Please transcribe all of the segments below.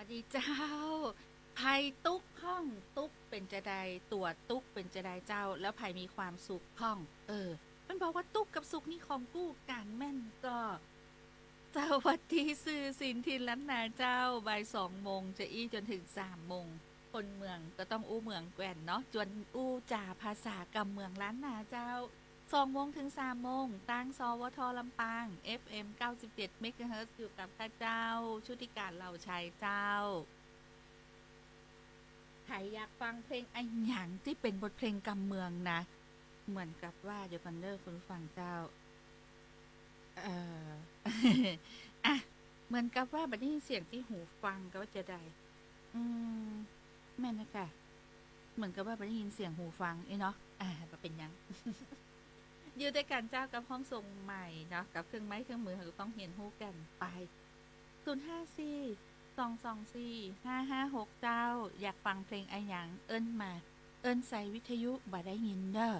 วัสดีเจ้าไผ่ตุ๊กห้องตุ๊กเป็นจะไดตัวตุ๊กเป็นจะไดเจ้าแล้วไผ่มีความสุขห้องมันบอกว่าตุ๊กกับสุขนี่ของกู้กันแม่นก็สวัสดีสื่อสินทินล้านนาเจ้าบ่าย2 โมงจะอี้จนถึง3 โมงคนเมืองก็ต้องอู้เมืองแกว่นเนาะจวนอู้จ่าภาษากำเมืองล้านนาเจ้า2 โมงถึง3 โมงตั้งสวทลำปาง FM 97เมกะเฮิรตซ์อยู่กับข้าเจ้าชุติการเหล่าชัยเจ้า ใครอยากฟังเพลงไอ้หยังที่เป็นบทเพลงกำเมืองนะ เหมือนกับว่าเดี๋ยวกันเดอร์คุณฟังเจ้าเอ่อ อ่ะเหมือนกับว่าบัดนี้เสียงที่หูฟังก็จะได้อืมแม่นนะค่ะเหมือนกับว่าบัดนี้ยินเสียงหูฟังเนาะก็เป็นยัง อยู่ด้วยกันเจ้ากับห้องส่งใหม่เนาะกับเครื่องไม้เครื่องมือเราต้องเห็นหูกันไป054 224 5556เจ้าอยากฟังเพลงไอ้หยังเอิ้นมาเอิ้นใส่วิทยุบ่ได้ยินเด้อ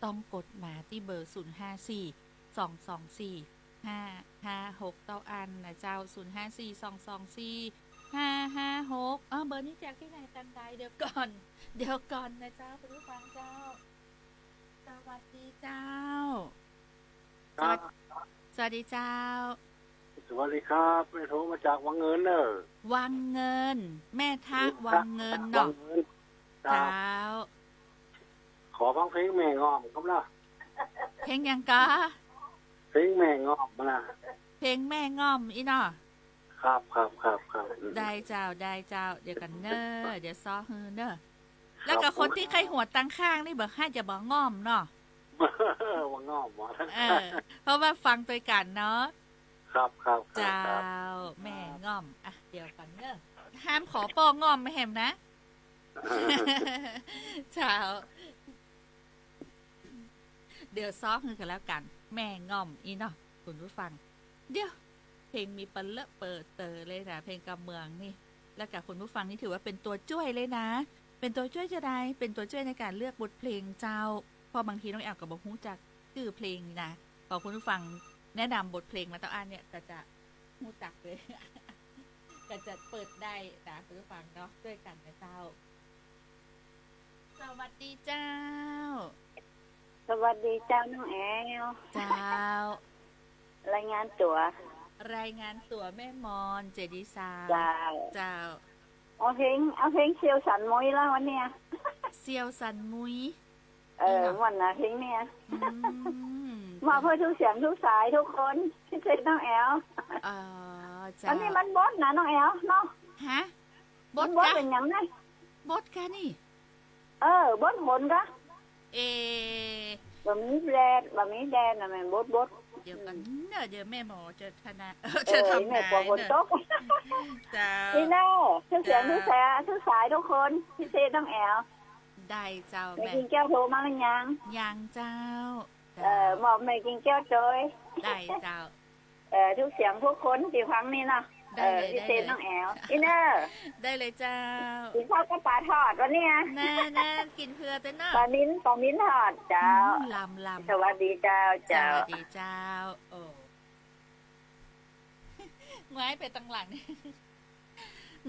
ต้องกดมาที่เบอร์054 224 5556เต้าอันนะเจ้า054 224 5556เบอร์นี้จากที่ไหนตันใดเดี๋ยวก่อนนะเจ้าคุณผู้ฟังเจ้าสวัสดีเจ้าสครัวับสสวัสดีเจ้าสวัสดีครับไม่โทรมาจากวังเงินเนอะวังเงินแม่ทักวังเงินวัเนาะงเงินครัเจ้าบขอฟังเพลงแม่งอมครับนะเพลงยังกะเพลงแม่งอมมานะเพลงแม่ง่อมอีเนาะครับได้เจ้าเดี๋ยวกันเนอเดี๋ยวซ้อฮือเนอแล้วกับคนที่ใครหัวตั้งข้างนี่บอกให้จะบอกง่อมเนาะ วังงอมมาทั้งเพราะว่าฟังตัวกันเนาะครับเจ้าแม่ง่อมเดี๋ยวกันเนอห้ามขอโป้ง่อมไม่แหมนะ เจ้าเดี๋ยวซ้อฮือกันแล้วกัน แม่ง่อมอีเนาะคุณผู้ฟังเดี๋ยวเพลงมีเปิดเปิดเตอเลยนะเพลงกำเมืองนี่แล้วกับคุณผู้ฟังนี่ถือว่าเป็นตัวช่วยเลยนะเป็นตัวช่วยจะได้เป็นตัวช่วยในการเลือกบทเพลงเจ้าพอบางทีน้องแอลกับบอกฮู้จักชื่อเพลงนี่นะพอคุณผู้ฟังแนะนำบทเพลงมาต้องอ่านเนี่ยก็จะฮู้จักเลย ก็จะเปิดได้นะคุณผู้ฟังเนาะด้วยกันนะเจ้าสวัสดีเจ้าสวัสดีเจ้าน้องแอลเจ้ารายงานตัวรายงานตัวแม่มอนเจดีซาเจ้าเจ้าเอาเพลงเชียวสันมวยแล้ววันเนี้ยเซียวสันมุยวันน่ะเพลงเนี้ย ม มาเพื่อทุกเสียงทุกสายทุกคนที่เซ็น้องแอลเจ้าอันนี้มันบดนะน้องแอลเนาะฮะบมันดบดกะเป็นยังไงบดกะนี่บดหนกะเอบะมีแดนน่ะแม่นบดเดี๋ยวกันเดี๋ยวแม่หมอจะจะทำแม่นายกลัวฝนตกเจ้านี่แน่ทุกเสียงทุกสายทุกคนที่เซ็น้องแอลได้เจ้าแม่แม่กินแก้วโทรมาหรือยัง ยังเจ้าหมอบแม่กินแก้วจอยได้เจ้าทุกเสียงทุกคนที่ฟังนี่เนาะพี่เซนน้องแอลอินเนอร์ได้เลยเจ้ากินข้าวกับปลาทอดวันนี้น่กินเพื่อเต้นเนาะปลามิ้นทอดเจ้าลำสวัสดีเจ้าสวัสดีเจ้าโอ้งายไปตั้งหลัง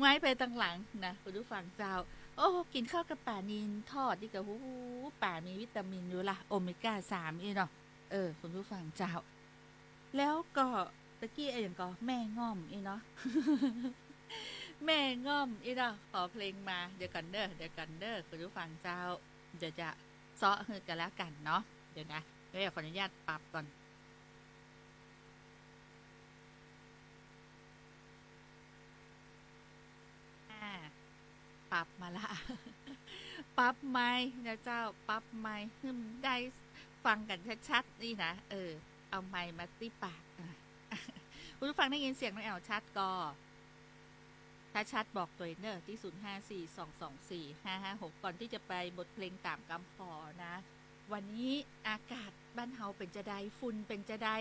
งายไปตั้งหลังนะคุณผู้ฟังเจ้าโอ้กินข้าวกับป่านินทอดดีกับหูป่ามีวิตามินอยู่ล่ะโอเมก้า3นี่เนาะคุณผู้ฟังเจ้าแล้วก็ตะกี้อย่างก็แม่ง่อมอีเนาะ แม่ง่อมอีเนาะขอเพลงมาเดี๋ยวกันเด้อคุณผู้ฟังเจ้าเดี๋ยวจะซ้อฮือกันแล้วกันเนาะเดี๋ยวนะเดี๋ยวขออนุญาตปรับก่อนปรับมาละ ปรับไม้นะเจ้าปรับไม้ได้ฟังกันชัดๆนี่นะเอาไม้มาตีปากคุณผู้ฟังได้ยินเสียงน้องแอลชัดก็ถ้าชัดบอกตัวเนอร์ที่054 224 5556ก่อนที่จะไปบทเพลงตามกำพอนะวันนี้อากาศบ้านเฮาเป็นจะได้ฝุ่นเป็นจะได้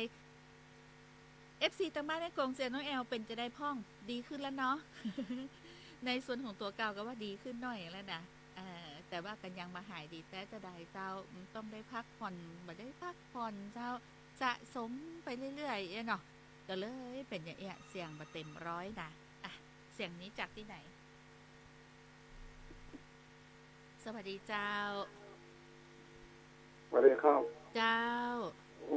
FC ตั้งบ้านในกรงเสียงน้องแอลเป็นจะได้พ่องดีขึ้นแล้วเนาะ ในส่วนของตัวเก่าก็ว่าดีขึ้นหน่อยแล้วนะแต่ว่ากันยังมาหายดีแต่จะได้เจ้าต้องได้พักผ่อนมาได้พักผ่อนเจ้าสะสมไปเรื่อยๆเนาะก็เลยเป็นอย่างเงี้ยเสียงมาเต็มร้อยนะเสี สียงนี้จากที่ไหน สวัสดีเจ้า สวัสดีครับ เจ้า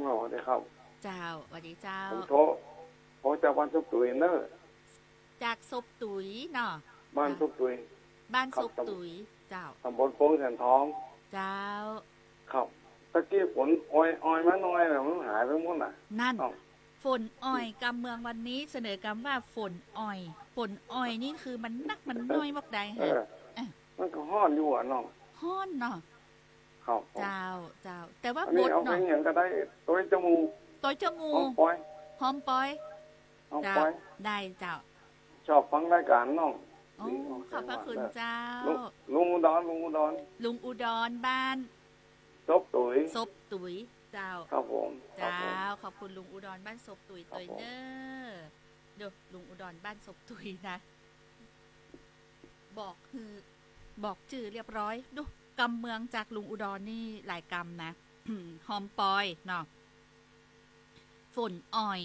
สวัสดีครับ เจ้าสวัสดีเจ้า ผมโทรจากบ้านซุปตุยเนอร์ จากศพตุ๋ยเนาะ บ้านซุปตุย บ้านศพตุ๋ยเจ้า ตำบลโค้งแสนทอง เจ้า ครับตะกี้ฝนอ้อยมาหน่อยแล้วมันหายไปหมดน่ะ นั่น อ้าว ฝนอ้อยกำเมืองวันนี้เสนอกำว่าฝนอ้อยฝนอ้อยนี่คือมันนักมันน้อยมากใด เอ ฮะ อมันก็ฮ้อนอยู่อ่ะน้อง ฮ้อนเนาะ ครับผม เจ้าเจ้า แต่ว่า อัน บ นี้ ด เอาไป เนาะ อย่างก็ได้ตัวจมูก ตัวจมู เอา ก ปล่อย หอมปอย เอา เจ้า ปล่อย ได้เจ้า ชอบฟังรายการน้อง โอ้ขอบพระคุณเจ้า ลุงอุดร ลุงอุดรบ้าน ซบตุ๋ย ศพตุ๋ยเจ้า ครับผมครับ เจ้า ผม ขอบคุณลุงอุดรบ้านศพตุ๋ย ครับ ตัวเนอเดี๋ยวลุงอุดรบ้านศพตุ๋ยนะ บอกคือบอกชื่อเรียบร้อยดูกำเมืองจากลุงอุดรนี่หลายกำนะ หอมปอยเนาะฝนอ่อย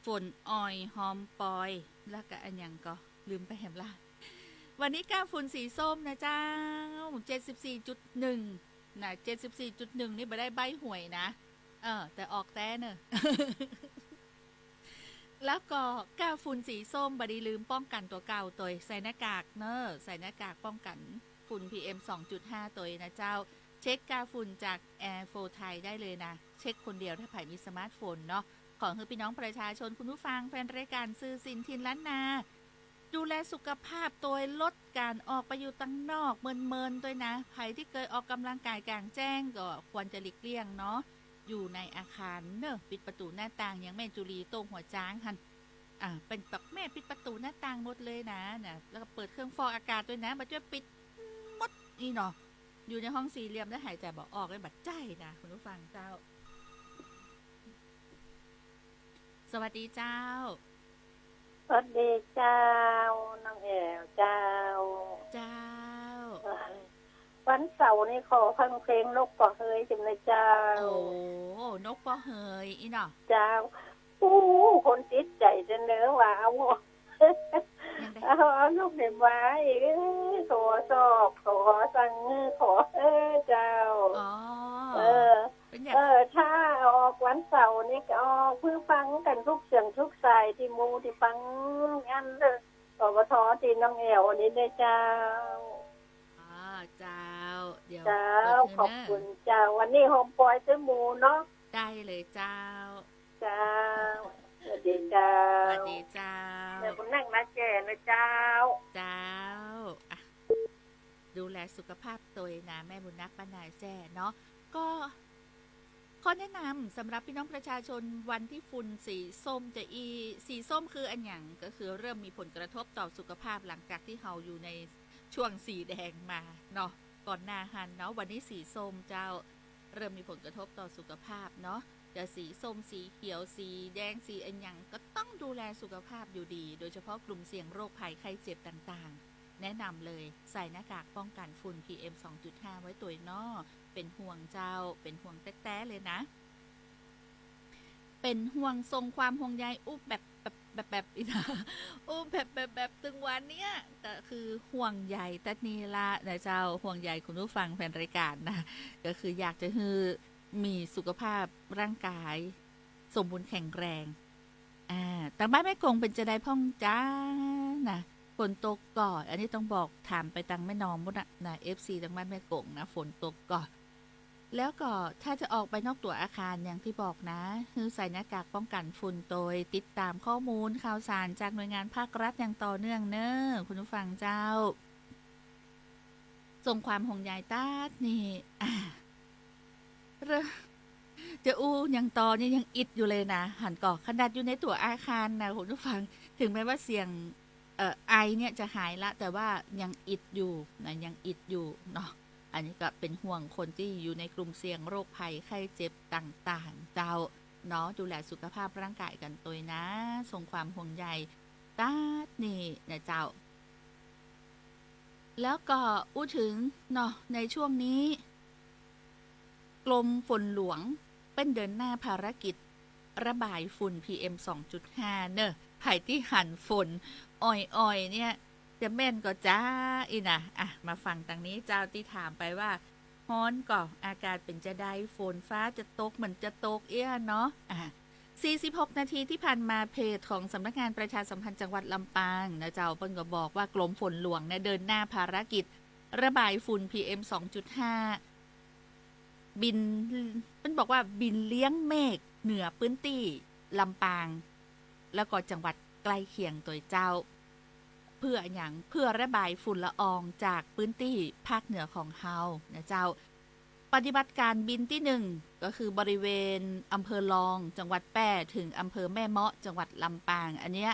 ฝนอ่อยหอมปอย แล้วก็อันยังก็ลืมไปแหมละวันนี้ก้าฝุ่นสีส้มนะเจ้า 74.1 นะ 74.1 นี่ไม่ได้ใบหวยนะ แต่ออกแต่เนอะ แล้วก็ก้าฝุ่นสีส้มบดีลืมป้องกันตัวเก่าตัวใส่หน้ากากเนอะใส่หน้ากากป้องกันฝุ่น PM 2.5 ตัวนะเจ้า เช็คกาฝุ่นจาก Air 4 ไทยได้เลยนะ เช็คคนเดียวถ้าใครมีสมาร์ทโฟนเนาะของคือพี่น้องประชาชนคุณผู้ฟังแฟนรายการซื้อสินทินล้านนา ดูแลสุขภาพตัวลดการออกไปอยู่ตั้งนอกเมินๆด้วยนะใครที่เคยออกกำลังกายกลางแจ้งก็ควรจะหลีกเลี่ยงเนาะอยู่ในอาคารเนอะปิดประตูหน้าต่างอย่างแม่จุลีตรงหัวจ้างหันเป็นแบบแม่ปิดประตูหน้าต่างหมดเลยนะแล้วก็เปิดเครื่องฟอกอากาศด้วยนะมาช่วยปิดหมดนี่เนาะอยู่ในห้องสี่เหลี่ยมแล้วหายใจบอกออกเลยบัดใจนะคุณผู้ฟังเจ้า สวัสดีเจ้า สวัสดีเจ้าน้องแอวเจ้า เจ้า วันเสาร์นี่ขอฟังเพลงนกปอเฮยจังเลยเจ้า โอ้นกปอเฮยอีเนาะ เจ้าคนติดใจจะเนื้อว่าเอา ยังได้ เอาลูกเด็กไว้ขอสอบขอสั่งขอเจ้า อ๋อ เออ เป็นอย่าง ถ้าออกวันเสาร์นี่ก็ออกเพื่อฟังกันทุกเสียงทุกสายที่มูที่ฟังอันเลยปปทที่น้องแอวอันนี้ได้เจ้า เจ้า เดี๋ยว เจ้า เปิด ขอบ เถะ คุณเจ้า วันนี้โฮมปอยซื้อหมูเนาะ ได้เลยเจ้า เจ้าสวัสดีเจ้า สวัสดีเจ้า เดี๋ยวคุณนั่งนะแก่นะเจ้า เจ้าอ่ะดูแลสุขภาพตัวเองนะแม่บุญนักป้านายแจ้เนาะก็ข้อแนะนำสำหรับพี่น้องประชาชนวันที่ฝุ่นสีส้มจะสีส้มคืออันหยังก็คือเริ่มมีผลกระทบต่อสุขภาพหลังจากที่เราอยู่ในช่วงสีแดงมาเนาะก่อนหน้าหันเนาะวันนี้สีส้มเจ้าเริ่มมีผลกระทบต่อสุขภาพเนาะจะสีส้มสีเขียวสีแดงสีอันหยังก็ต้องดูแลสุขภาพอยู่ดี โดยเฉพาะกลุ่มเสี่ยงโรคภัยไข้เจ็บต่างๆแนะนำเลยใส่หน้ากากป้องกันฝุ่น PM 2.5 ไว้ตัวเนาะเป็นห่วงเจ้าเป็นห่วงแต้ๆเลยนะเป็นห่วงทรงความห่วงใยอุ๊บแบบอีนะอุ๊บแบบตึงวันเนี้ยก็คือห่วงใยแต่นี่ละนะเจ้าห่วงใยคุณผู้ฟังแฟนรายการนะก็คืออยากจะให้มีสุขภาพร่างกายสมบูรณ์แข็งแรงแต่บ้านแม่กงเป็นจะได้พ่องจ้านะฝนตกก่อนอันนี้ต้องบอกถามไปตังแม่นอมมุดนะ FC ตังบ้านแม่กงนะฝนตกก่อนแล้วก็ถ้าจะออกไปนอกตัวอาคารอย่างที่บอกนะคือใส่หน้ากากป้องกันฝุ่นโดยติดตามข้อมูลข่าวสารจากหน่วยงานภาครัฐอย่างต่อเนื่องเนอะคุณผู้ฟังเจ้าส่งความห่วงใยต้านี่จะยังตอนี่ยังอิดอยู่เลยนะหันก่อขนาดอยู่ในตัวอาคารนะคุณผู้ฟังถึงแม้ว่าเสียงไอเนี่ยจะหายละแต่ว่ายังอิดอยู่นะยังอิดอยู่เนาะอันนี้ก็เป็นห่วงคนที่อยู่ในกลุ่มเสี่ยงโรคภัยไข้เจ็บต่างๆเจ้าเนาะดูแลสุขภาพร่างกายกันตัวนะส่งความห่วงใยตาดนี่นะเจ้าแล้วก็อู้ถึงเนาะในช่วงนี้กรมฝนหลวงเป็นเดินหน้าภารกิจระบายฝุ่น PM 2.5 เนอะ ไผ่ที่หันฝนอ่อยๆเนี่ยจะแม่นก็จ้าอีนะอ่ะมาฟังตรงนี้เจ้าที่ถามไปว่าฮ้อนก่ออากาศเป็นจะได้ฝนฟ้าจะตกเหมือนจะตกเนาะ46 นาทีที่ผ่านมาเพจของสำนักงานประชาสัมพันธ์จังหวัดลำปางนะเจ้าเปิ้นก็บอกว่ากรมฝนหลวงเนี่ยเดินหน้าภารกิจระบายฝุ่น PM 2.5 บินมันบอกว่าบินเลี้ยงเมฆเหนือพื้นที่ลำปาง แล้วก็จังหวัดใกล้เคียงตัวเจ้า เพื่ออย่างเพื่อระบายฝุ่นละอองจากพื้นที่ภาคเหนือของเฮานะเจ้า ปฏิบัติการบินที่1ก็คือบริเวณอำเภอลองจังหวัดแป้ถึงอำเภอแม่เมาะจังหวัดลำปาง อันเนี้ย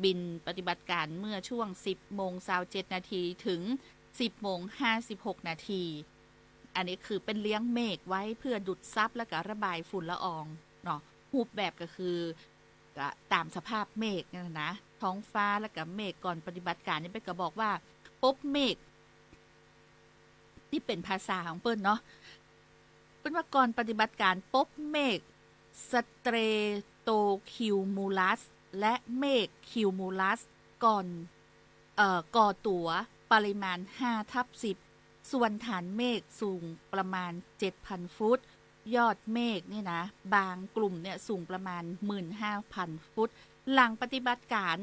บินปฏิบัติการเมื่อช่วง 10:27 นาทีถึง 10:56 นาทีอันนี้คือเป็นเลี้ยงเมฆไว้เพื่อดูดซับและก็ระบายฝุ่นละอองเนาะรูปแบบก็คือตามสภาพเมฆนะท้องฟ้าและก็เมฆก่อนปฏิบัติการนี่เป็นก็บอกว่าพบเมฆที่เป็นภาษาของเปิ้นเนาะเป็นว่าก่อนปฏิบัติการพบเมฆสเตรโตคิวมูลัสและเมฆคิวมูลัสก่อนก่อตัวปริมาณ 5/10 ส่วนฐานเมฆสูงประมาณ 7,000 ฟุตยอดเมฆนี่นะบางกลุ่มเนี่ยสูงประมาณ 15,000 ฟุตหลังปฏิบัติการ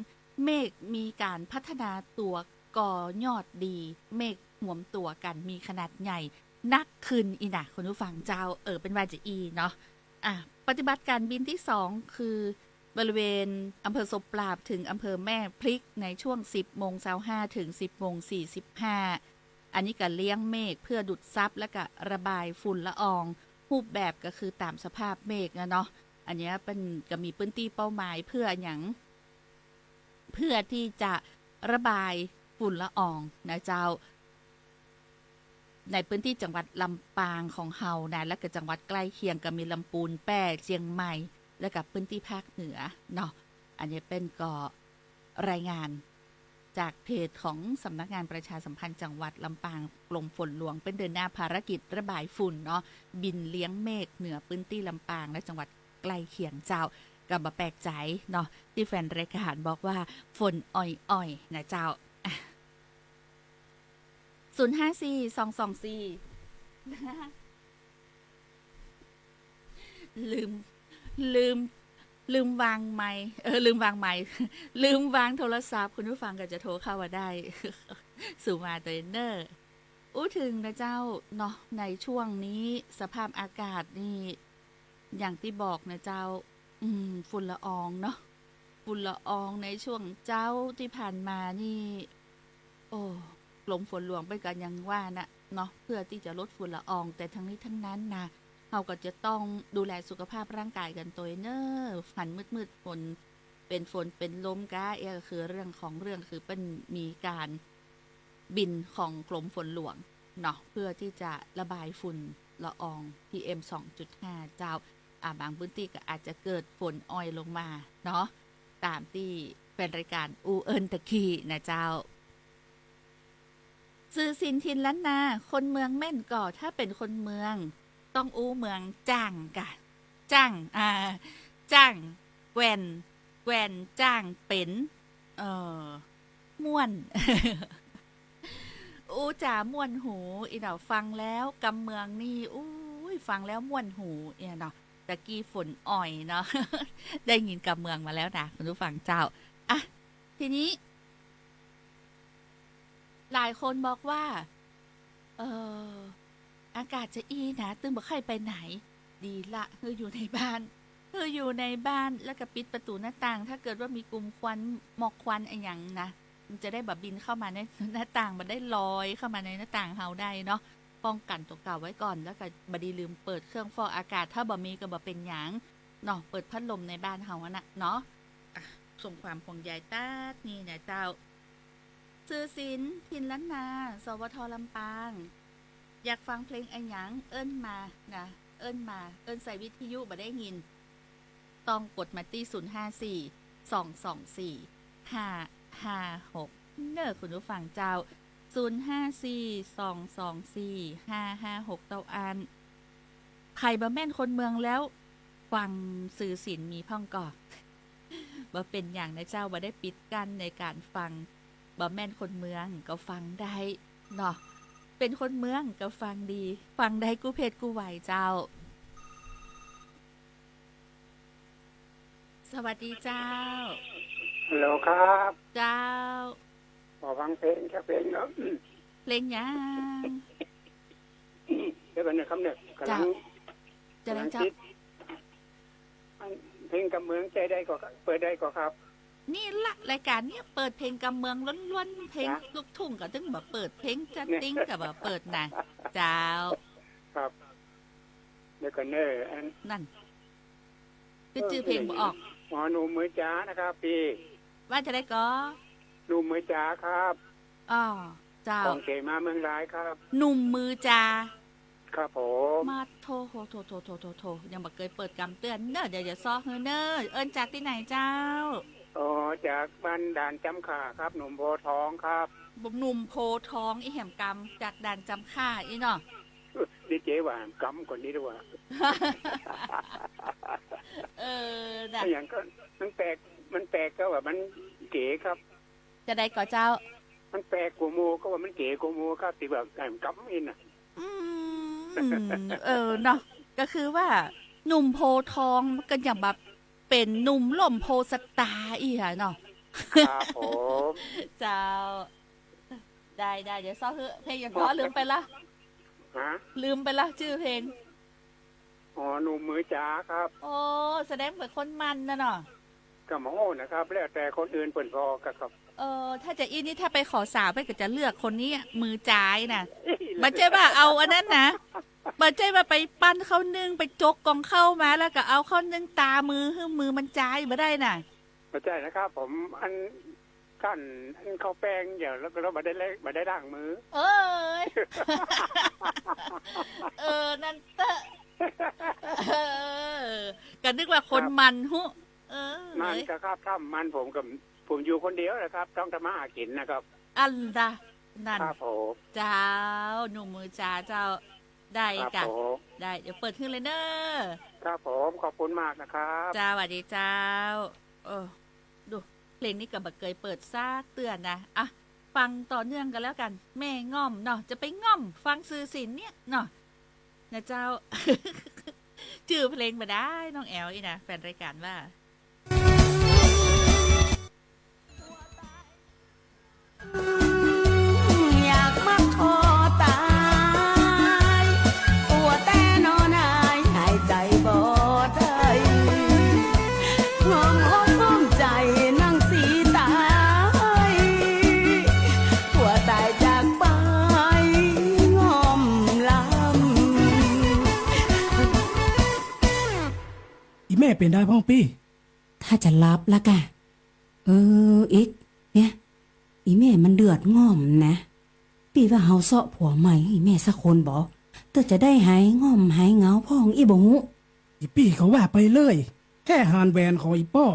เมฆมีการพัฒนาตัวก่อยอดดีเมฆห่วมตัวกันมีขนาดใหญ่นักขึ้นอีนะคุณผู้ฟังเจ้าเป็นวาจะอีเนาะปฏิบัติการบินที่2คือบริเวณอำเภอศพปราบถึงอำเภอแม่พริกในช่วง 10:25 ถึง 10:45 อันนี้ก็เลี้ยงเมฆเพื่อดูดซับและก็ระบายฝุ่นละอองรูปแบบก็คือตามสภาพเมฆนะเนาะอันนี้เป็นก็มีพื้นที่เป้าหมายเพื่ออย่างเพื่อที่จะระบายฝุ่นละอองนะเจ้าในพื้นที่จังหวัดลำปางของเฮานะและก็จังหวัดใกล้เคียงก็มีลำพูนแป้เชียงใหม่และกับพื้นที่ภาคเหนือเนาะอันนี้เป็นก็รายงานจากเพจของสำนักงานประชาสัมพันธ์จังหวัดลำปางกรมฝนหลวงเป็นเดินหน้าภารกิจระบายฝุ่นเนาะบินเลี้ยงเมฆเหนือพื้นที่ลำปางและจังหวัดใกล้เคียงเจ้าก็บ่แปลกใจเนาะที่แฟนรายการบอกว่าฝนอ่อยๆนะเจ้า054-224ลืมวางไมค์ลืมวางไมค์ลืมวางโทรศัพท์คุณผู้ฟังก็จะโทรเข้ามาได้ สู่มาเตเนอร์ถึงนะเจ้าเนาะในช่วงนี้สภาพอากาศนี่อย่างที่บอกนะเจ้าฝุ่นละอองเนาะฝุ่นละอองในช่วงเจ้าที่ผ่านมานี่กรมฝนหลวงไปกันยังว่านะเนาะเพื่อที่จะลดฝุ่นละอองแต่ทั้งนี้ทั้งนั้นนะเราก็จะต้องดูแลสุขภาพร่างกายกันตัวเนอะฝันมืดฝนเป็นลมก้าก็คือเรื่องคือเป็นมีการบินของกรมฝนหลวงเนาะเพื่อที่จะระบายฝุ่นละออง PM 2.5 เจ้าบางพื้นที่ก็อาจจะเกิดฝนอ้อยลงมาเนาะตามที่เป็นรายการตะกี้นะเจ้าสื่อสินทินล้านนาคนเมืองแม่นก่อถ้าเป็นคนเมืองต้องเมืองจ้างกะจ้างแกวนจ้างเป็นม่วน จ่าม่วนหูอีเนาะฟังแล้วกำเมืองนี่ฟังแล้วม่วนหูเนาะตะกี้ฝนอ่อยเนาะ ได้ยินกำเมืองมาแล้วนะคุณผู้ฟังเจ้าทีนี้หลายคนบอกว่าอากาศจะนะตึงบ่ใครไปไหนดีละอยู่ในบ้านแล้วก็ปิดประตูหน้าต่างถ้าเกิดว่ามีกลุ่มควันหมอกควันอะไรอย่างนะมันจะได้แบบบินเข้ามาในหน้าต่างมันได้ลอยเข้ามาในหน้าต่างเฮาได้เนาะป้องกันตัวเก่าไว้ก่อนแล้วก็บ่ได้ลืมเปิดเครื่องฟอกอากาศถ้าบ่มีก็บ่เป็นหยังเนาะเปิดพัดลมในบ้านเฮาน่ะเนาะส่งความห่วงใยตาดนี่นะเจ้าสื่อศิลป์ทินล้านนาสวท.ลำปางอยากฟังเพลงอันหยังเอิ้นมานะเอิ้นใส่วิทยุบ่ได้ยินต้องกดมาที่054-224-556เน้อคุณผู้ฟังเจ้า054-224-556เต้าอันใครบ่แม่นคนเมืองแล้วฟังสื่อศิลป์มีพ่องก่อ บ่เป็นอย่างนะเจ้าบ่ได้ปิดกั้นในการฟังบ่แม่นคนเมืองก็ฟังได้เนาะเป็นคนเมืองก็ฟังดีฟังได้กูเพชรกูไหวเจ้าสวัสดีเจ้า ฮัลโหลครับ เจ้า ขอฟังเพลงแค่เพลงเนาะ เพลงหยัง เดี๋ยวกันนะครับเนี่ยกำลัง จะได้ กำลัง เจ้า คิดเพลงกับเมืองใจได้ก็เปิดได้ก็ครับ นี่ละรายการเนี้ยเปิดเพลงกำเมืองล้วนๆเพลง นะ ลูกทุ่งก็ถึงแบบเปิดเพลงจัดติ้งกับแบบเปิดน่ะเจ้า ครับเดี๋ยวกันเนออัน นั่นคือชื่อเพลงบ่ออก หมอหนุ่มมือจ้านะครับพี่ ว่าจะได้ก็ หนุ่มมือจ้าครับ อ๋อเจ้า ของเกมาเมืองร้ายครับ หนุ่มมือจา ครับผม มาโทยังบ่เคยเปิดกำเตือนเนอะเดี๋ยวจะซอกเฮอเนอะเอิ้นจากที่ไหนเจ้า อ๋อจากบ้านด่านจำขาครับ หนุ่มโพธิ์ทองครับ หนุ่มโพธิ์ทองอีแหมกำจากด่านจำค่าอีเนาะ ดีเจหวานกำคนนี้ด้วยว่า น่ะ อย่างก็มันแปลกก็ว่ามันเก๋ครับ จะได้ก็เจ้า มันแปลกกว่าโมก็ว่ามันเก๋กว่าโมครับที่แบบแอมกำอินอ่ะ เนาะก็คือว่าหนุ่มโพธิ์ทองก็อย่างแบบเป็นหนุ่มหล่มโพสตาร์อีห่ะเนาะ ครับผม เจ้า ได้เดี๋ยวซ้อเพลงอย่างก็ลืมไปละ ฮะ ลืมไปละชื่อเพลง อ๋อหนุ่มมือจ๋าครับ โอ้แสดงเหมือนคนมันนะเนาะ กับหมอนะครับ แล้วแต่คนอื่นเปิ่นพอกับครับ ถ้าจะอีนี่ถ้าไปขอสาวไปก็จะเลือกคนนี้มือจ้ายน่ะมันใช่ว่าเอาอันนั้นนะมันใช่ว่าไปปั้นเข้านึ่งไปจกกองเข้ามาแล้วก็เอาเข้านึ่งตามือมือมันจ้ายมาได้น่ะ ไม่ใช่นะครับ ผมอันขั้นอันเข้าแป้งอย่างแล้วก็มาได้ล้างมือ เอ้ย นั่นเตอะกันนึกว่าคนมันหุมันก็ครับถ้ามันผมอยู่คนเดียวนะครับ ต้องทำมาหากินนะครับ อันดะนั่น ครับผม เจ้าหนุ่มมือจ้าเจ้าได้ ครับ กะ ผม ได้เดี๋ยวเปิดขึ้นเลยเนอะ ครับผมขอบคุณมากนะครับ จ้าสวัสดีเจ้าดูเพลงนี้กับบักเกยเปิดซากเตือนนะอ่ะฟังต่อเนื่องกันแล้วกัน แม่ง่อมเนาะจะไปง่อมฟังซื้อสินเนี่ยเนาะนะเจ้า ชื่อเพลงมาได้น้องแอลอีนะแฟนรายการว่าอยากมักคอตายตัวแต่นอนายหายใจบ่ได้งอมอกงอมใจนั่งสีตายหัวตายจากไปงอมลำ อีแม่เป็นได้พ่องปี้ ถ้าจะรับละกะอีกเนี่ยอีแม่มันเดือดง่อมนะปีว่าเฮาเสาะผัวใหม่อีแม่สักคนบ่เตอจะได้หายง่อมหายเหงาพ่องอีบ่ฮู้ อีปี้เขาว่าไปเลย แค่ฮานแวนของอีป้อ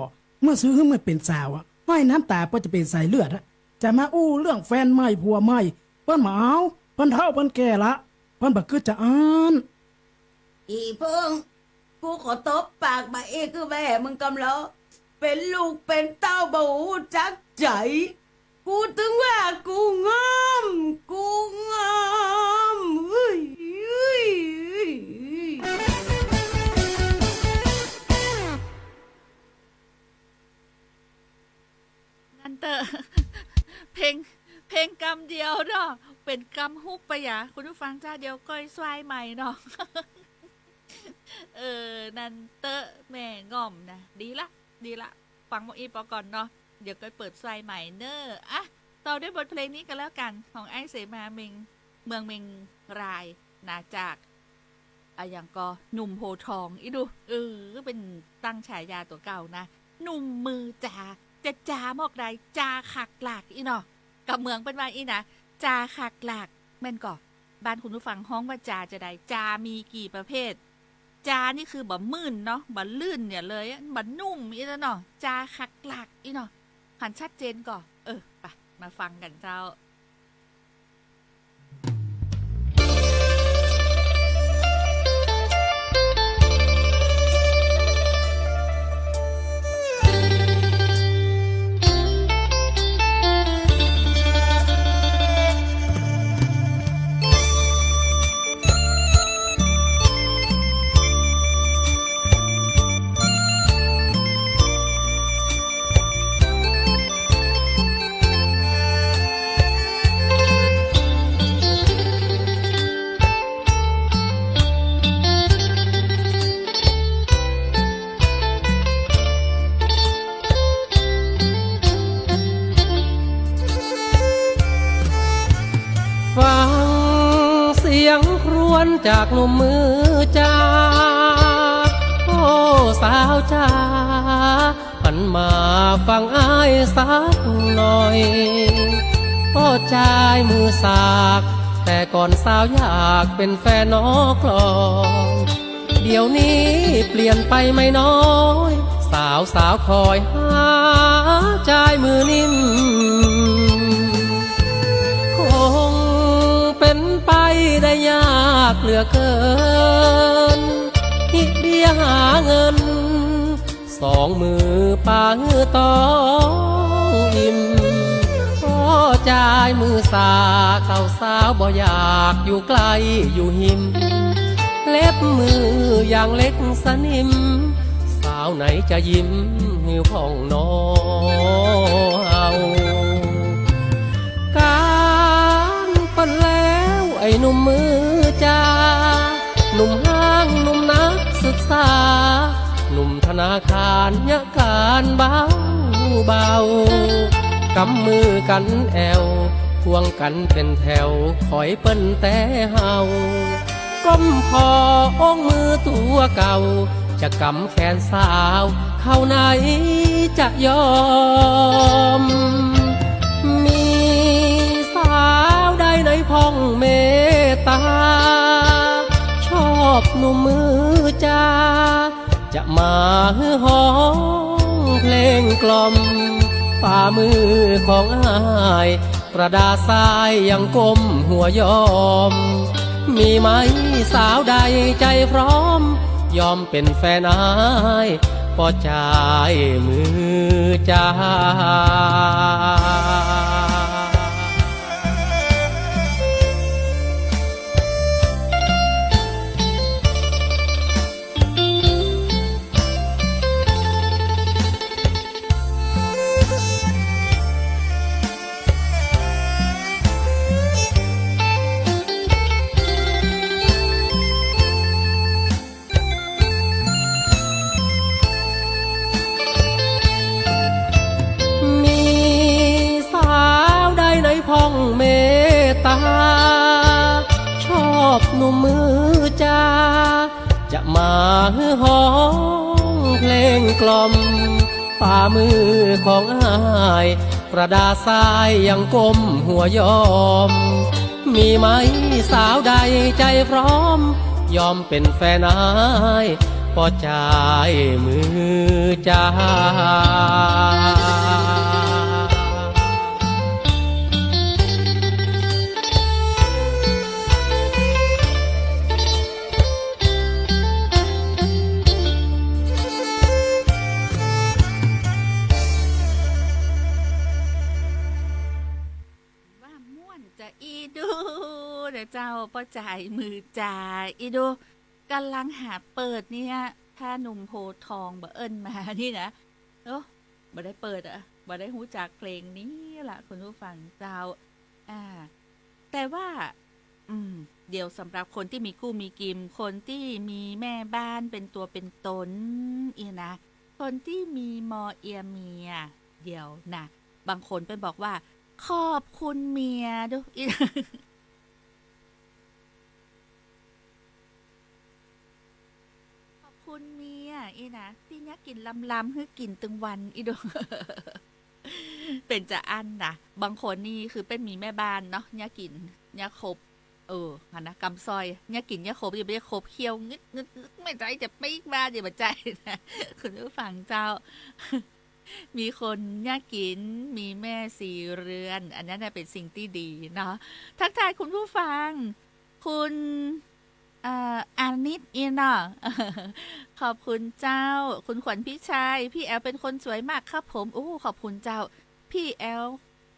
เมื่อซื้อขึ้นมาเป็นสาวอะห้อยน้ำตาก็จะเป็นสายเลือดอะจะมาอู้เรื่องแฟนใหม่ผัวใหม่เปิ้นมาเอาเปิ้นเท่าเปิ้นแก่ละเปิ้นบักคือจะอ่าน อีเพิ่งกูขอตบปากมาเอกคือแม่มึงกำลังเป็นลูกเป็นเต้าบ่ฮู้จักใจกูถึงว่ากูงอมเฮ้ย นั่นเตอะ เพลงกำเดียวเนาะเป็นกำฮุกไปอย่าคุณผู้ฟังจ้าเดียวก้อยสวายใหม่เนาะ นั่นเตอะแม่ง่อมนะดีละฟังโมอีปอก่อนเนาะเดี๋ยวก็เปิดสวายใหม่เนอะอ่ะต่อด้วยบทเพลงนี้กันแล้วกันของไอ้เสมาเมงเมืองเมงรายนาจากอย่างก็หนุ่มโพธิ์ทองอีดูเป็นตั้งฉายาตัวเก่านะหนุ่มมือจ่าจะจ่ามอกใดจ่าขักหลากอีเนาะกับเมืองเป็นว่าอีนะจ่าขักหลากแม่นก่อบ้านคุณผู้ฟังห้องว่าจ่าจะได้จ่ามีกี่ประเภทจ่านี่คือบ่มื่นเนาะบ่ลื่นเนี่ยเลยบ่นุ่มอีแล้วเนาะจ่าขักหลากอีเนาะหันชัดเจนก่อนไปมาฟังกันเจ้า จากหนุ่มมือจ้าโอ้สาวจ้าหันมาฟังอ้ายสักหน่อยพ่อชายมือสากแต่ก่อนสาวอยากเป็นแฟนน้องกลองเดี๋ยวนี้เปลี่ยนไปไม่น้อยสาวคอยหาชายมือนิ่มคงเป็นไปได้ยากเหลือเกินที่เบี้ยหาเงินสองมือป่าเงือต้องอิ่มพ่อจ่ายมือสาเก่าสาวบ่อยากอยู่ไกลอยู่หิมเล็บมืออย่างเล็กสนิมสาวไหนจะยิ้มหิวพ่องน้องการปั้นแล้วไอ้หนุ่มมือจ้าหนุ่มห้างหนุ่มนักศึกษาหนุ่มธนาคารยะการเบากำมือกันแอวควงกันเป็นแถวคอยเปิ้นแต่เฮาก้มคอองมือตัวเก่าจะกำแขนสาวเข้าไหนจะยอมมีสาวใดในพ้องเมตตาชอบหนุ่มมือจ้าจะมาฮือห้องเพลงกล่อมฝ่ามือของอ้ายประดาสายยังก้มหัวยอมมีไหมสาวใดใจพร้อมยอมเป็นแฟนอ้ายพอใจมือจ้าพ้องเมตตาชอบหนุ่มมือจ้าจะมาฮือห้องเพลงกล่อมฝ่ามือของอ้ายประดาสายยังก้มหัวยอมมีไหมสาวใดใจพร้อมยอมเป็นแฟนอ้ายพอใจมือจ้าอีดูเดี๋ยวเจ้าป้อจ่ายมือจ่ายอีดูกำลังหาเปิดเนี่ยถ้าหนุ่มโพทองบ่เอิญมานี่นะโอ้บ่ได้เปิดบ่ได้หูจากเพลงนี้ล่ะคุณผู้ฟังเจ้าแต่ว่าเดี๋ยวสำหรับคนที่มีกู้มีกิมคนที่มีแม่บ้านเป็นตัวเป็นตนอีนะคนที่มีมอเอียเมียเดี๋ยวนะบางคนไปบอกว่าขอบคุณเมียดูขอบคุณเมียอีนะที่ยักกินลำให้กินตึงวันอีดูเป็นจะอันนะบางคนนี่คือเป็นมีแม่บ้านเนาะยักกินยักครบนะกำซอยยักกินยักครบอย่าไปครบเคี้ยวงึดไม่ใจจะปีกมาอย่ามาใจนะคุณผู้ฟังเจ้ามีคนยากกินมีแม่สี่เรือนอันนั้นเป็นสิ่งที่ดีเนาะทักทายคุณผู้ฟังคุณอานิดอีเนาะขอบคุณเจ้าคุณขวัญพี่ชายพี่แอลเป็นคนสวยมากครับผมขอบคุณเจ้าพี่แอล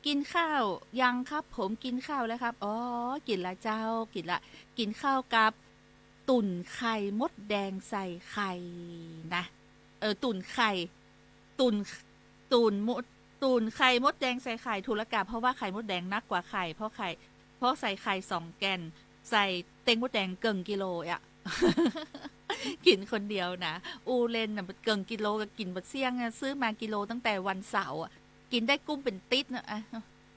กินข้าวยังครับผมกินข้าวแล้วครับกินละเจ้ากินข้าวกับตุ๋นไข่มดแดงใส่ไข่นะตุ๋นไข่ตุนไข่มดแดงใส่ไข่ทุรกาเพราะว่าไข่มดแดงนักกว่าไข่เพราะใส่ไข่2 แกนใส่เต็งมดแดงเกินกิโลกินคนเดียวนะเลนน่ะเกินกิโลก็กินบดเสี่ยงซื้อมากิโลตั้งแต่วันเสาร์กินได้กุ้งเป็นติดนะ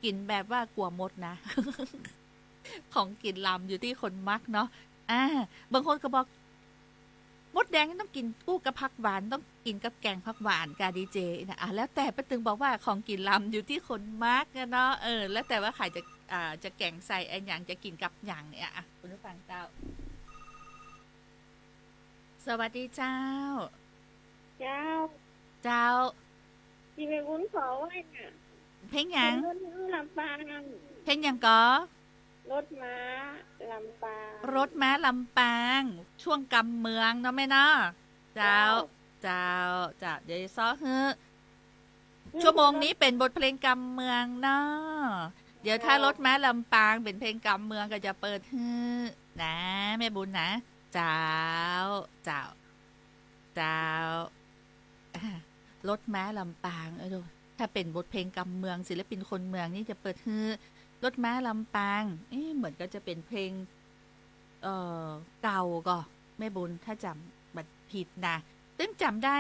กินแบบว่ากลัวมดนะ ของกินลำอยู่ที่คนมักเนาะ บางคนก็บอกมดแดงต้องกินกู้กับผักหวานต้องกินกับแกงผักหวานกาดีเจนะแล้วแต่ป้าตึงบอกว่าของกินลำอยู่ที่คนมากนะเนาะแล้วแต่ว่าใครจะแกงใส่ไอ้อย่างจะกินกับอย่างเนี่ยคุณผู้ฟังเจ้าสวัสดีเจ้า เจ้า เจ้า ที่ไปวุ้นขอไว้น่ะ เพลงหยัง รถลำปาง เพลงหยังก็ รถม้าลำปาง รถม้าลำปางช่วงกำเมืองเนาะแม่เนาะเจ้าเจ้าเดี๋ยวซ้อฮื้อชั่วโมงนี้เป็นบทเพลงกำเมืองเนาะเดี๋ยวถ้ารถม้าลำปางเป็นเพลงกำเมืองก็จะเปิดฮื้อนะแม่บุญนะเจ้ารถม้าลำปางดูถ้าเป็นบทเพลงกำเมืองศิลปินคนเมืองนี่จะเปิดฮื้อรถม้าลำปางเหมือนก็จะเป็นเพลงเก่าก็แม่บุญถ้าจำบัดผิดนะตึ้งจำได้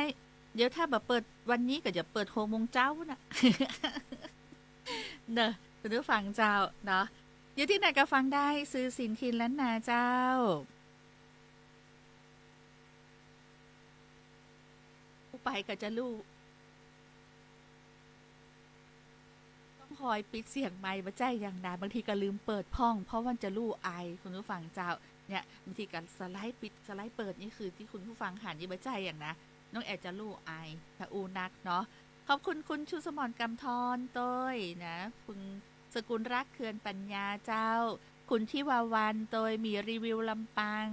เดี๋ยวถ้าแบบเปิดวันนี้ก็จะเปิด6 โมงเจ้านะ เนอะคุณผู้ฟังเจ้าเนาะอยู่ที่ไหนก็ฟังได้ซื้อสินทินล้านนาเจ้าผู้ไปก็จะลูกต้องคอยปิดเสียงไมค์มาใจอย่างนานบางทีก็ลืมเปิดพ่องเพราะมันจะลู่ไอคุณผู้ฟังเจ้าเนี่ยบางทีการสไลด์ปิดสไลด์เปิดนี่คือที่คุณผู้ฟังหันยิ่งมาใจอย่างนะน้องแอดจะลู่ไอถ้าอูนักเนาะขอบคุณคุณชูสมรกำธรต้ยนะคุณสกุลรักเขื่อนปัญญาเจ้าคุณทิวาวันต้ยมีรีวิวลำปาง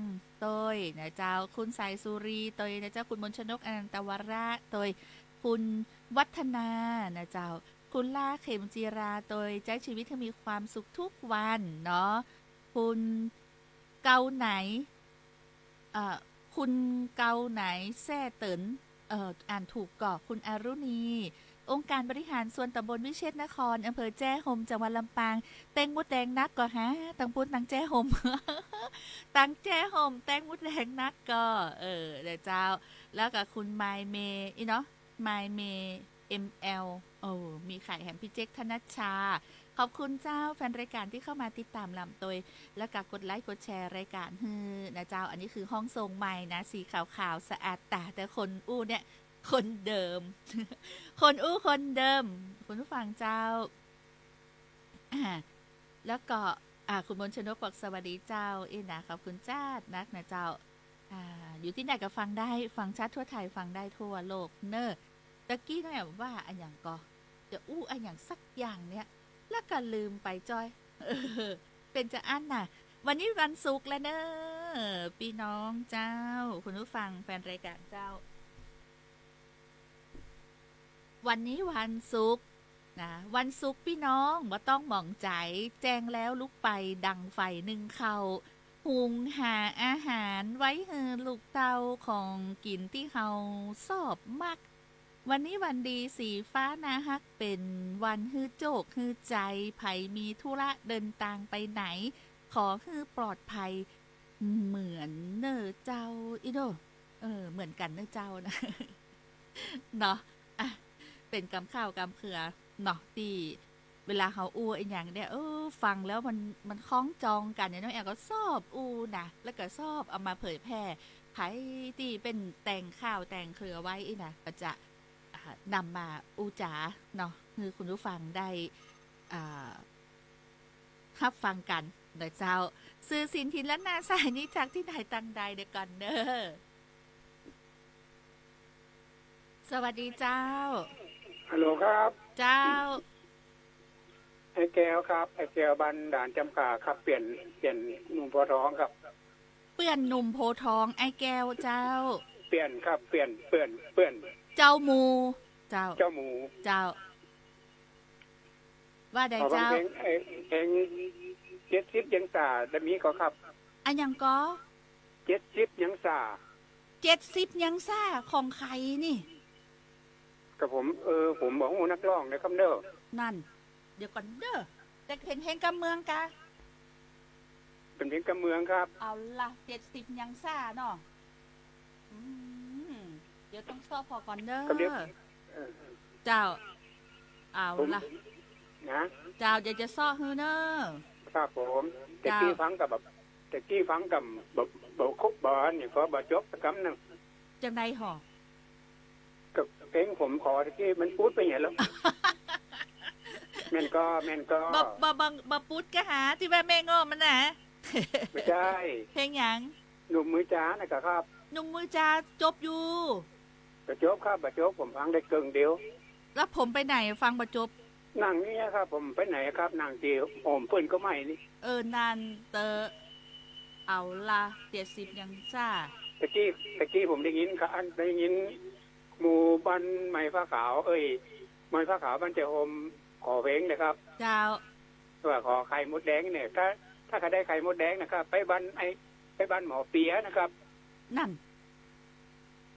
ต้ยนะเจ้าคุณสายสุรีต้ยนะเจ้าคุณมนชนกอนันตวราต้ยคุณวัฒนานะเจ้าคุณล่าเข็มจีราโดยใจชีวิตให้มีความสุขทุกวันเนาะคุณเกาไหนคุณเกาไหนแซ่เตินอ่านถูกก่อคุณอรุณีองค์การบริหารส่วนตำบลวิเชษนครอำเภอแจ้ห่มจังหวัดลำปางแตงมดแดงนักก็ฮะตังพูดตังแจ้ห่ม ตังแจ้ห่มแตงมดแดงนักก็เดี๋ยวเจ้าแล้วกับคุณไมเมอีเนาะไมเมML มีไข่แฮมพี่เจ๊กธนัชชาขอบคุณเจ้าแฟนรายการที่เข้ามาติดตามลำตัวแล้วก็กดไลค์กดแชร์รายการนะเจ้าอันนี้คือห้องทรงใหม่นะสีขาวๆสะอาดแต่คนอู้เนี่ยคนเดิม คนอู้คนเดิมคุณผู้ฟังเจ้าแล้วก็คุณมนชนกบอกสวัสดีเจ้านะขอบคุณจ้านักนะเจ้าอยู่ที่ไหนก็ฟังได้ฟังชัดทั่วไทยฟังได้ทั่วโลกเนอะตะกี้เนี่ยว่าอันอย่างก็จะอู้อันอย่างสักอย่างเนี่ยแล้วก็ลืมไปจอยเป็นจะอันน่ะวันนี้วันศุกร์แล้วเนอะพี่น้องเจ้าคุณผู้ฟังแฟนรายการเจ้าวันนี้วันศุกร์นะวันศุกร์พี่น้องบ่ต้องหมองใจแจ้งแล้วลุกไปดังไฟนึ่งข้าวหุงหาอาหารไว้ลูกเต้าของกินที่เฮาชอบมากวันนี้วันดีสีฟ้านะฮักเป็นวันฮื้อโจกฮื้อใจไผมีธุระเดินทางไปไหนขอฮื้อปลอดภัยเหมือนเนอเจ้าอีโดเหมือนกันเนอเจ้านะ เนาะเป็นกำข้าวกำเขือเนาะที่เวลาเขาอูไอ้อย่างเนี่ยฟังแล้วมันคล้องจองกันเนี่ยน้องแอลก็ชอบอูนะแล้วก็ชอบเอามาเผยแพร่ไผที่เป็นแต่งข้าวแต่งเครือไว้นะก็จะนำมาอูจ๋าเนาะคือคุณผู้ฟังได้รับฟังกันเดี๋ยวเจ้าซื้อสินทินและนาสายนี้จากที่ไหนตังใดเดี๋ยวก่อนเด้อสวัสดีเจ้าฮัลโหลครับเจ้าไอ้แก้วครับไอ้แก้วบันด่านจำกาครับเปลี่ยนหนุ่มพอท้องครับเปื่อนหนุ่มโพทองไอ้แก้วเจ้าเปลี่ยนครับเปลี่ยนเจ้าหมูเจ้าหมูเจ้าว่าใดเจ้าเพลง70ยังสาได้มีก็ครับอันยังก็70ยังสา70ยังซ่าของใครนี่กับผมบอกว่านักร้องนะครับเด้อนั่นเดี๋ยวก่อนเด้อแต่เห็นเพลงกำเมืองกะเป็นเพลงกำเมืองครับเอาล่ะ70ยังซ่าเนาะเดี๋ยวต้องสอบพอก่อนเด้อเจ้าเอาล่ะนะเจ้าเดี๋ยวจะสอบฮือเด้อครับผมแต่ที่ฟังกับแบบ ตะกี้ฟังกับบ่คุบบ่นี่ก็บ่จบสักคำหนึง จังไดห่อ กับเพลงผมขอตะกี้มันพูดไปเห็นแล้ว แม่นก็ บ่ปุ๊ดกะหาที่ว่าแม่งอมันน่ะ ไม่ใช่ เพลงหยัง หนุ่มมือจ้านะครับ หนุ่มมือจาจบอยู่ บ่จบครับบ่จบผมฟังได้เกิงเดียว แล้วผมไปไหนฟังบ่จบ นั่งนี่ครับ ผมไปไหนครับนั่งเดียวโอมเพิ่นก็ไม่นี่ นานเตอเอาละ70ยังซ่า ตะกี้ผมได้ยินค่ะได้ยินหมู่บ้านไม้ผ้าขาว ไม้ผ้าขาวบ้านเจ้าโฮมขอเพลงนะครับ เจ้า ว่าขอไข่มดแดงเนี่ยถ้าเขาได้ไข่มดแดงนะครับ ไปบ้านหมอเปียนะครับ นั่น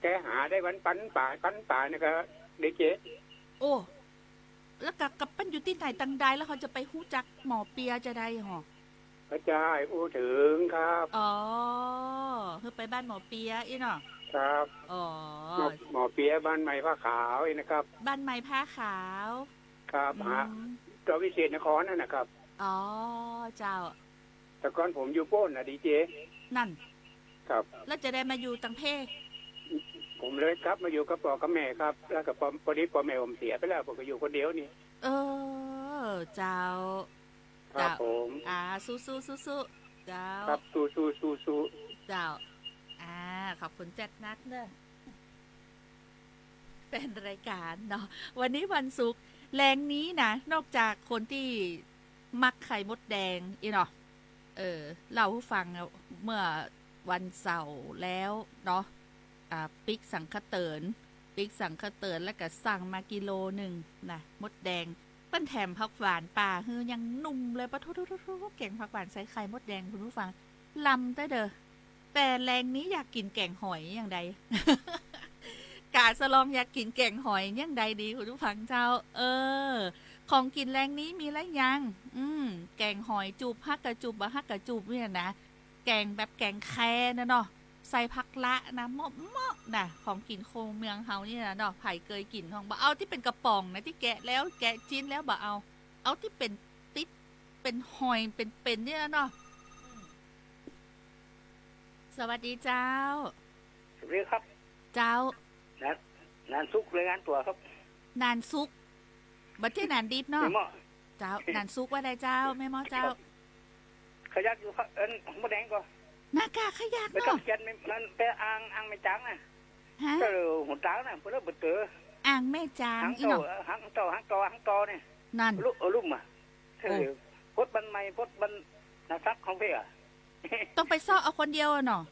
แกหาได้วันปันป่านะครับเด็กเจ๊ โอ้แล้วกับปั้นอยู่ที่ไหนตังใดแล้วเขาจะไปฮู้จักหมอเปียจะได้หรอ พระเจ้าอู้ถึงครับ อ๋อคือไปบ้านหมอเปียอีเนาะ ครับ อ๋อ หมอเปียบ้านไม้ผ้าขาวนะครับ บ้านไม้ผ้าขาว ครับ อื หาม ตัววิเศษนครนั่นนะครับ อ๋อเจ้า แต่ก่อนผมอยู่โป้นนะดีเจ นั่น ครับ แล้วจะได้มาอยู่ตังเพ ผมเลยครับมาอยู่กับพ่อกับแม่ครับ แล้วก็พอดีพ่อแม่ผมเสียไปแล้วผมก็อยู่คนเดียวนี่ เจ้า ครับผม สู้เจ้า ครับสู้ เจ้าขอบคุณจัดนัดเนอะเป็นรายการเนาะวันนี้วันศุกร์แรงนี้นะนอกจากคนที่มักไข่มดแดงอีเนาะเล่าให้ฟังเมื่อวันเสาร์แล้วเนาะปิ๊กสังขเตินแล้วก็สั่งมากิโลหนึ่งนะมดแดงเปิ้นแถมผักหวานป่าฮือยังนุ่มเลยปะทุแกงผักหวานใส่ไข่มดแดงคุณผู้ฟังลำได้เด้อแต่แรงนี้อยากกินแกงหอยอย่างใด กาสลองอยากกินแกงหอยอย่างใดดีคุณผู้ฟังเจ้าของกินแรงนี้มีหลายอย่างแกงหอยจูบฮักกะจูบบะฮักกะจูบเนี่ยนะแกงแบบแกงแค่นะเนาะใส่ผักละนะเหมาะนะของกินโคเมืองเฮานี่นะเนาะไผ่เคยกินของบ่เอาที่เป็นกระป๋องนะที่แกะแล้วแกะชิ้นแล้วบ่เอาที่เป็นติ๊ดเป็นหอยเป็นเนี่ยเนาะสวัสดีเจ้า สวัสดีครับ เจ้า นานซุกรายงานตัวครับ นานซุกบัดที่นานดิบเนาะ แม่หมอ เจ้านานซุกว่าได้เจ้าแม่หมอเจ้า ขยักอยู่ครับมดแดงก็ หน้ากากขยัก ไปต้อ เนาะ งเขียนนั่นไปอ่างไม่จังนะ ฮะ ก็หุ่นตางนะเพื่อเบิดเตอ อ่างแม่จาง หาง อี โต เนาะ หางโตเนี่ย นั่น ลุ่มอ่ะพดบันไม่พดบันนาซักของเพ่อะ ต้องไปซ่อเอาคนเดียวอะเนาะ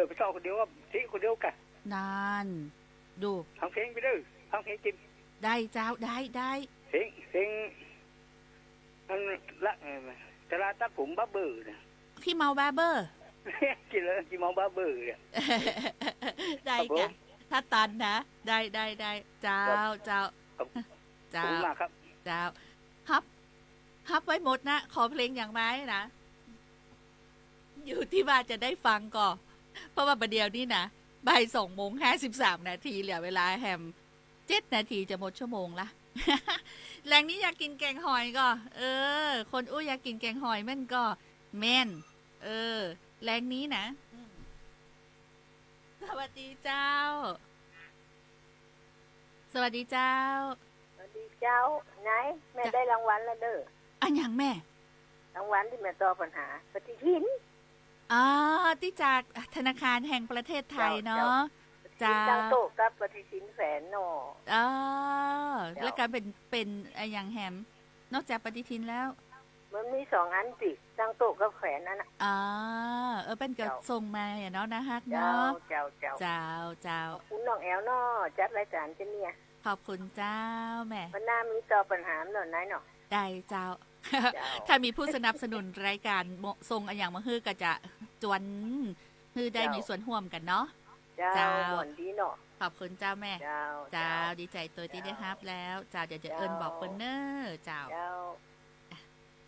ไปเศร้าคนเดียวก็ทีคนเดียวกัน นั่นดู ทางเพลงไปดื้อทางเพลงจิ้ม ได้เจ้าได้ เพลงนั่นละจะลาตัดผมบ้าเบื่อเนี่ย พี่เมาบาร์เบอร์ กินแล้วกินมองบ้าเบื่อเนี่ย ได้ ครับผม จ้ะถ้าตันนะได้เจ้า ครับ เจ้า ผมมากครับ เจ้าฮับไว้หมดนะขอเพลงอย่างไม้นะอยู่ที่บ้านจะได้ฟังก่อนเพราะว่าประเดี๋ยวนี้นะบ่าย2:53 นาทีเหลือเวลาแฮม7 นาทีจะหมดชั่วโมงละ แรงนี้อยากกินแกงหอยก็คนอู้อยากกินแกงหอยแม่นก็แม่นแรงนี้นะสวัสดีเจ้า สวัสดีเจ้า สวัสดีเจ้าไหนแม่ได้รางวัลแล้วเด้อ อันอย่างแม่ รางวัลที่แม่ตอบปัญหาปฏิทิน ที่จากธนาคารแห่งประเทศไทยเนาะ จ้าจังโตกับปฏิทินแฝนเนาะ แล้วก็เป็นอย่างแฮมนอกจากปฏิทินแล้ว มันมี2 อันสิจังโตกับแฝนนั่นน่ะ เป็นกระส่งมาเนาะนะฮัก เจ้า เนาะ เจ้า เจ้า คุณน้องแอลเนาะจัดรายการจะเนี่ย ขอบคุณเจ้าแม่ วันหน้ามีตอบปัญหาหน่อยไหนเนาะ ได้เจ้า เจ้า ถ้ามีผู้สนับสนุนรายการทรงอย่างมาฮือก็จะจวนฮือได้มีส่วนร่วมกันเนาะ เจ้าหวนดีเนาะ ขอบคุณเจ้าแม่ เจ้า ดีใจตัวที่ได้ฮับแล้วเจ้าเดี๋ยวจะเอิญบอกเปิ้นเนอร์เจ้า เจ้า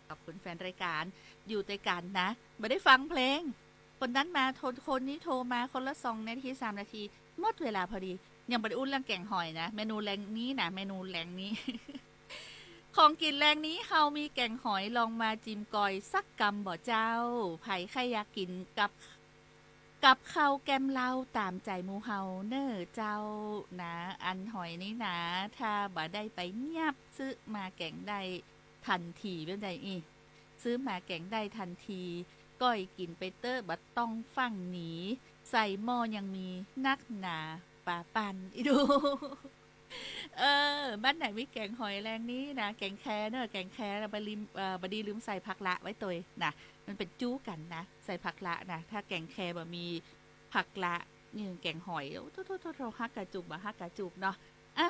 ขอบคุณแฟนรายการอยู่ด้วยกันนะไม่ได้ฟังเพลง คนนั้นมาคนนี้โทรมาคนละ2 นาที3 นาทีหมดเวลาพอดียังไม่ได้อุ้นเรื่องแกงหอยนะเมนูแรงนี้นะเมนูแรงนี้ ของกินแรงนี้เฮามีแกงหอยลองมาจิ้มกอยสักกำบ่เจ้าไผใครอยากกินกับข้าวแกมเหล้าตามใจหมูเฮาเน้อเจ้านะอันหอยนี้นะถ้าบ่ได้ไปเงียบซื้อมาแกงได้ทันทีเป็นไดอีซื้อมาแกงได้ทันทีก้อยกินไปเตอร์บัดต้องฟังหนีใส่หม้อยังมีนักหนาปลาปันอีดู บ้านไหนมีแกงหอยแรงนี้นะแกงแคเนอะแกงแคนะบดีลืมใส่ผักละไว้ตัวนะมันเป็นจู้กันนะใส่ผักละนะถ้าแกงแคบ่มีผักละนี่แกงหอยโทษฮักกะจุบฮักกะจุบเนาะ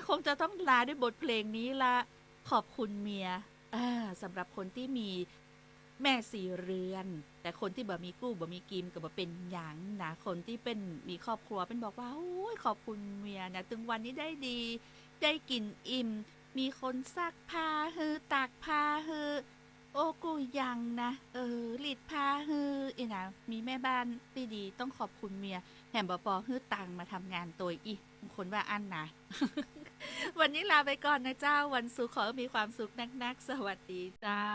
คงจะต้องลาด้วยบทเพลงนี้ละขอบคุณเมียสำหรับคนที่มีแม่สี่เรือนแต่คนที่บ่มีกู้บ่มีกิมก็บ่เป็นหยังนะคนที่เป็นมีครอบครัวเป็นบอกว่าโอ้ยขอบคุณเมียนะถึงวันนี้ได้ดี ได้กินอิ่มมีคนซักผ้าฮือตากผ้าฮือโอ้กูยังนะรีดผ้าฮืออีนะมีแม่บ้านที่ดีต้องขอบคุณเมียแถมบ่ปอฮือตังมาทำงานตัวอีบางคนว่าอันนะ วันนี้ลาไปก่อนนะเจ้าวันศุกร์ขอให้มีความสุขนักๆสวัสดีเจ้า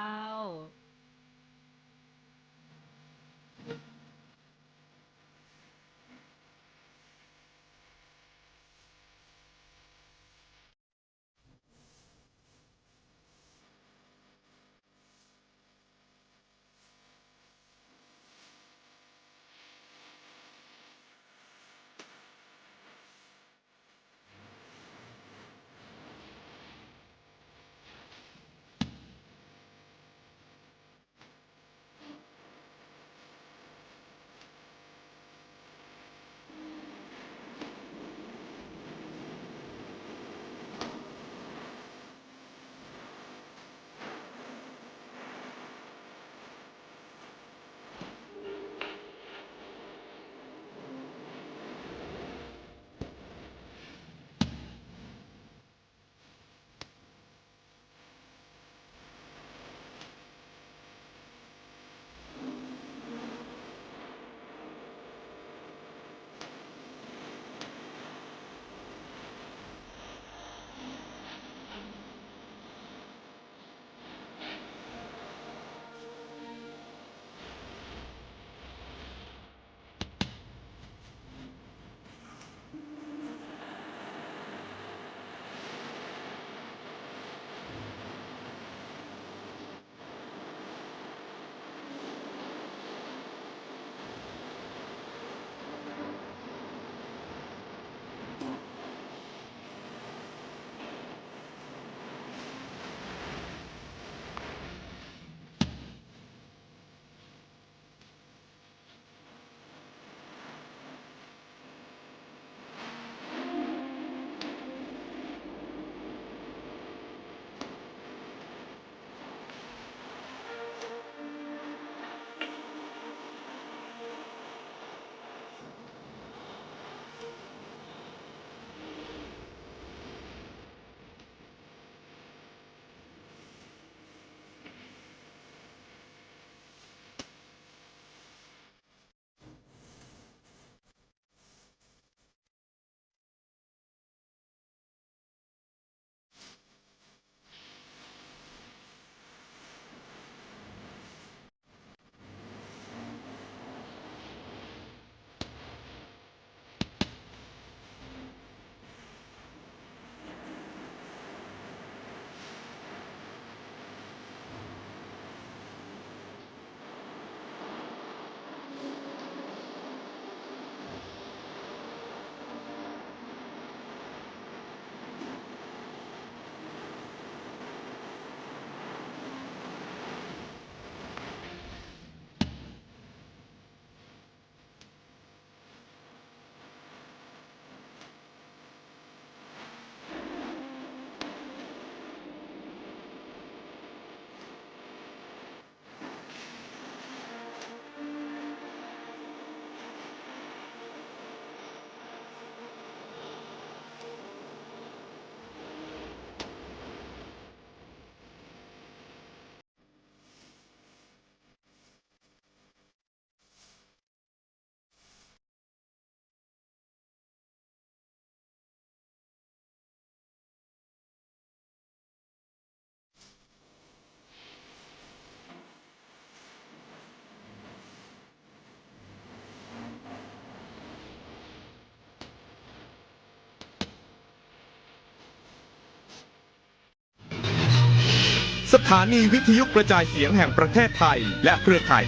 ถานีวิทยุกระจายเสียงแห่งประเทศไทยและเครือข่าย